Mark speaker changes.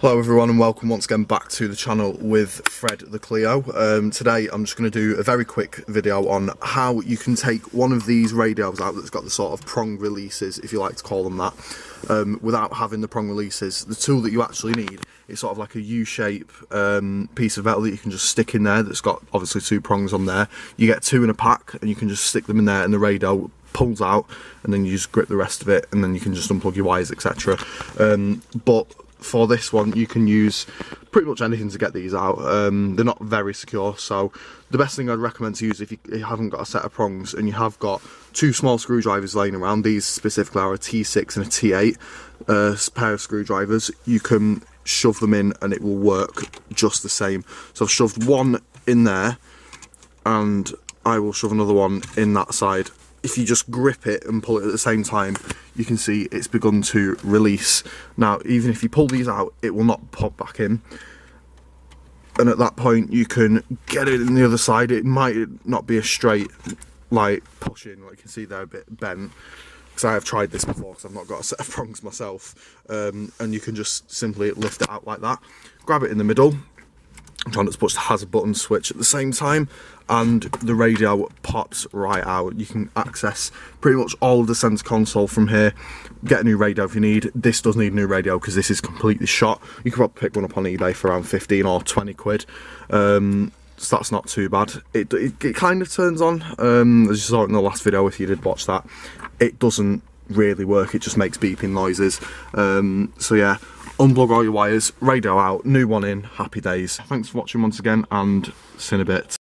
Speaker 1: Hello everyone and welcome once again back to the channel with Fred the Clio. Today I'm just going to do a very quick video on how you can take one of these radios out that's got the sort of prong releases, if you like to call them that, without having the prong releases. The tool that you actually need is sort of like a U-shape piece of metal that you can just stick in there that's got obviously two prongs on there. You get two in a pack and you can just stick them in there and the radio pulls out and then you just grip the rest of it and then you can just unplug your wires, etc. But for this one you can use pretty much anything to get these out. They're not very secure, so the best thing I'd recommend to use if you haven't got a set of prongs and you have got two small screwdrivers laying around, these specifically are a T6 and a T8 pair of screwdrivers, you can shove them in and it will work just the same. So I've shoved one in there and I will shove another one in that side. If you just grip it and pull it at the same time, you can see it's begun to release. Now, even if you pull these out, it will not pop back in. And at that point, you can get it in the other side. It might not be a straight, like, push in. Like you can see they're a bit bent. Because I have tried this before, because I've not got a set of prongs myself. And you can just simply lift it out like that. Grab it in the middle. I'm trying not to push the hazard button switch at the same time, and the radio pops right out. You can access pretty much all of the centre console from here. Get a new radio if you need. This does need a new radio because this is completely shot. You can probably pick one up on eBay for around 15 or 20 quid. So that's not too bad. It kind of turns on, as you saw in the last video if you did watch that. It doesn't really work, it just makes beeping noises. So yeah, unplug all your wires, radio out, new one in, happy days. Thanks for watching once again and see you in a bit.